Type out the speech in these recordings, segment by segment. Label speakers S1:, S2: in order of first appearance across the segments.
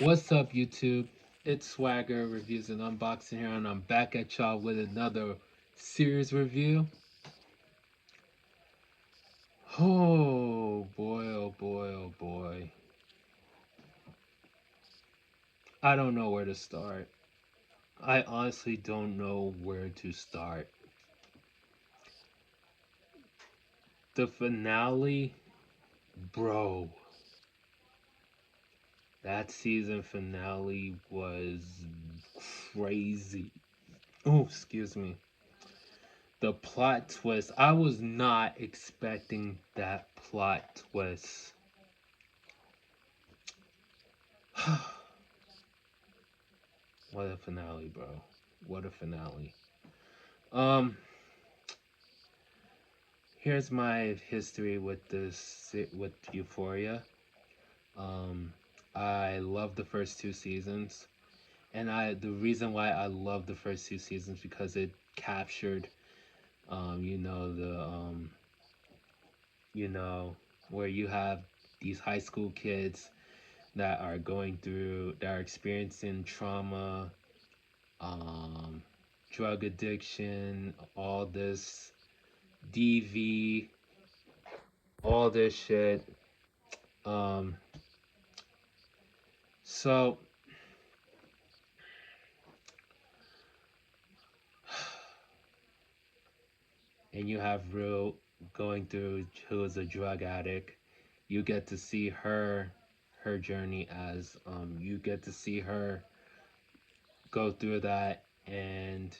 S1: What's up, YouTube? It's Swagger Reviews and Unboxing here, and I'm back at y'all with another series review. Oh boy, oh boy, oh boy. I don't know where to start. I honestly don't know where to start. The finale, bro. That season finale was crazy. Oh, excuse me. The plot twist. I was not expecting that plot twist. What a finale, bro. What a finale. Um, Here's my history with with Euphoria. Um, I love the first two seasons, and the reason why I love the first two seasons because it captured, you know, you know, where you have these high school kids that are that are experiencing trauma, um, drug addiction, all this DV, all this shit. Um, so and you have Rue going through who is a drug addict. You get to see her journey as you get to see her go through that and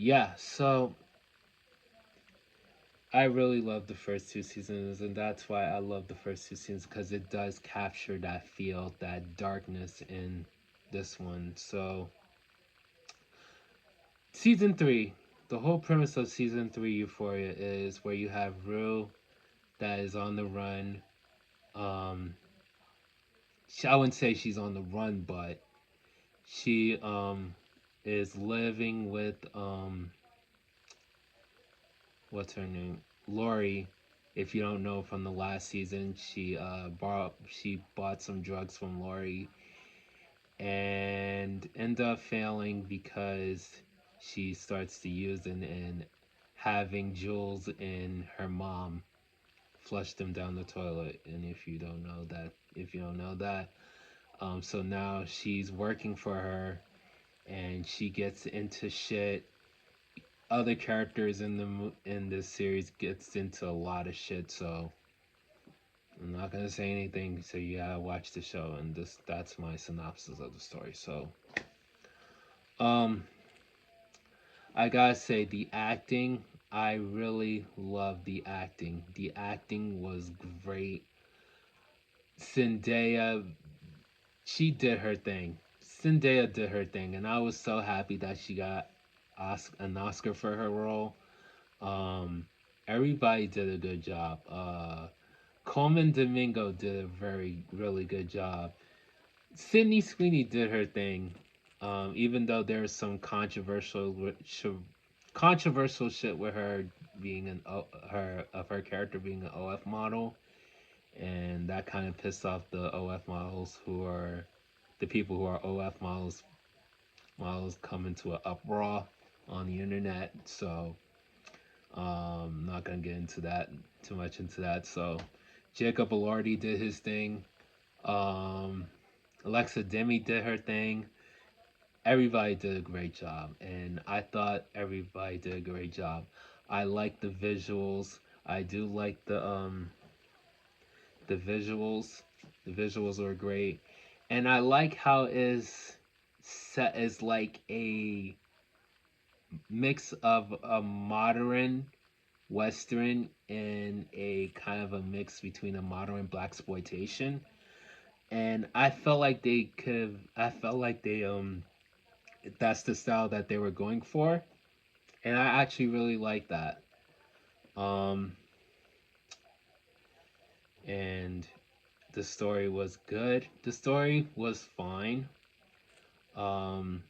S1: yeah, so I really love the first two seasons, and that's why I love the first two seasons because it does capture that feel, that darkness in this one. So, season three, the whole premise of season three Euphoria is where you have Rue that is on the run. Um, I wouldn't say she's on the run, but she is living with what's her name, Lori. If you don't know from the last season, she bought some drugs from Lori and end up failing because she starts to use and having Jules and her mom flush them down the toilet. And if you don't know that, so now she's working for her, and she gets into shit. Other characters in this series gets into a lot of shit, so I'm not gonna say anything. So you gotta watch the show, and that's my synopsis of the story. So, um, I gotta say the acting. I really love the acting. The acting was great. Zendaya, she did her thing. Zendaya did her thing, and I was so happy that she got an Oscar for her role. Um, Everybody did a good job. Colman Domingo did a really good job. Sydney Sweeney did her thing. Even though there's some controversial shit with her being her character being an OF model, and that kind of pissed off the OF models who are the people who are OF models come into an uproar on the internet. So not gonna get into that too much into that. So Jacob Elordi did his thing. Um, Alexa Demi did her thing. Everybody did a great job, and I thought everybody did a great job. I like the visuals. I do like the visuals. The visuals are great, and I like how is set as like a mix of a modern western and a kind of a mix between a modern black exploitation. And I felt like they could have. I felt like they that's the style that they were going for, and I actually really like that. Um, and the story was good. The story was fine. Um,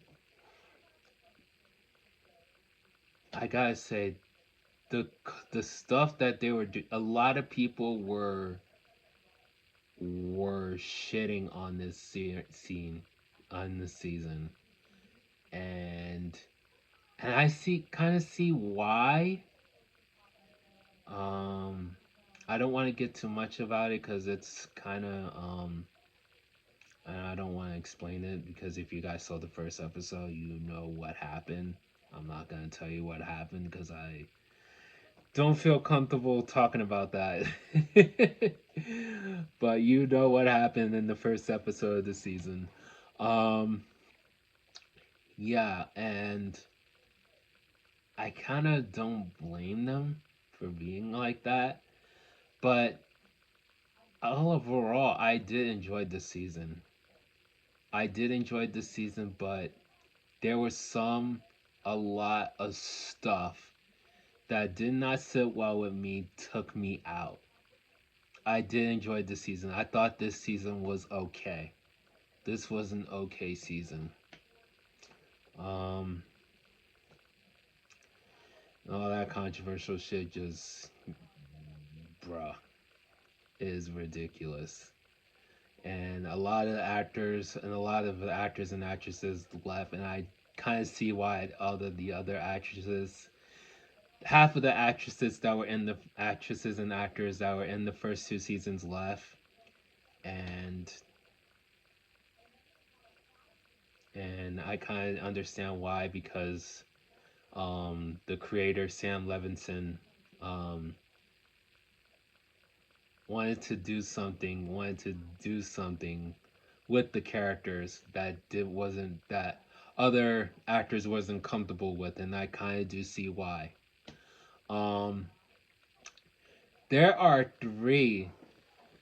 S1: I gotta say the stuff that they were a lot of people were shitting on this scene on the season, and I kind of see why. Um, I don't want to get too much about it because it's kind of and I don't want to explain it because if you guys saw the first episode, you know what happened. I'm not gonna tell you what happened because I don't feel comfortable talking about that. But you know what happened in the first episode of the season. Um, yeah, and I kind of don't blame them for being like that. But overall, I did enjoy this season. I did enjoy this season, but there was a lot of stuff that did not sit well with me, took me out. I did enjoy this season. I thought this season was okay. This was an okay season. Um, all that controversial shit just, bruh, is ridiculous. And a lot of the actors and actresses left, and I kind of see why all of the other actresses, half of the actresses that were in the actresses and actors that were in the first two seasons left, and I kind of understand why because the creator Sam Levinson um, wanted to do something with the characters that other actors wasn't comfortable with, and I kind of do see why. Um, there are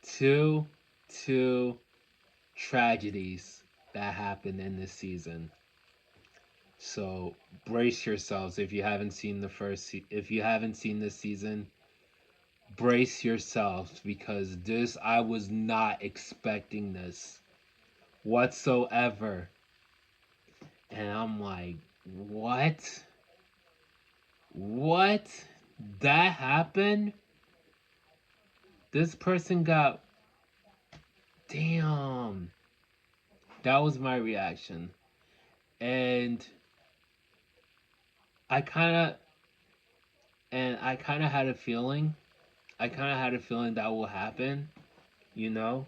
S1: two, two tragedies that happened in this season. So brace yourselves if you haven't seen if you haven't seen this season, brace yourselves because this I was not expecting this whatsoever. And I'm like, what? What? That happened? This person got damn. That was my reaction. And I kind of I kind of had a feeling. I kind of had a feeling that will happen, you know?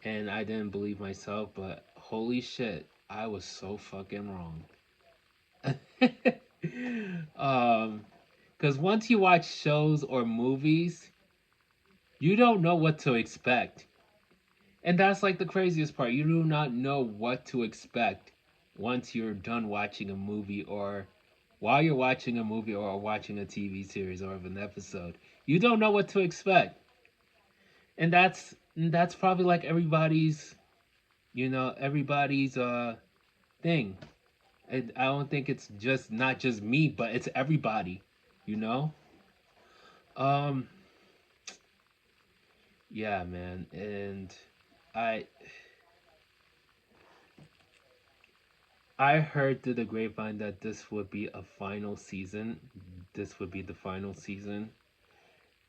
S1: And I didn't believe myself, but holy shit, I was so fucking wrong. Because once you watch shows or movies, you don't know what to expect. And that's like the craziest part. You do not know what to expect once you're done watching a movie or while you're watching a movie or watching a TV series or an episode. You don't know what to expect. And that's probably like everybody's thing. I don't think it's just not just me, but it's everybody, you know? Um yeah, man. And I I heard through the grapevine that this would be a final season. This would be the final season.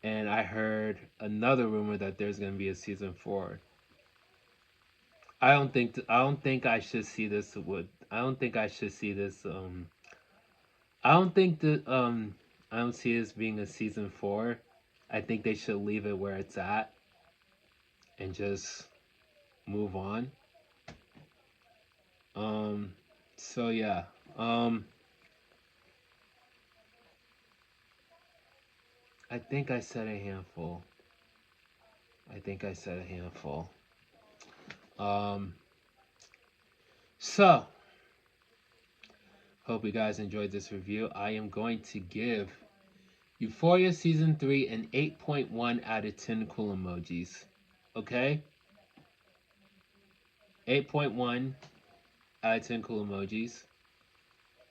S1: And I heard another rumor that there's going to be a season 4. I don't think I should see this would I don't think I should see this I don't think that I don't see this being a season 4. I think they should leave it where it's at and just move on. Um so yeah. Um I think I said a handful. I think I said a handful. Um so hope you guys enjoyed this review. I am going to give Euphoria Season 3 an 8.1 out of 10 cool emojis. Okay? 8.1 out of 10 cool emojis.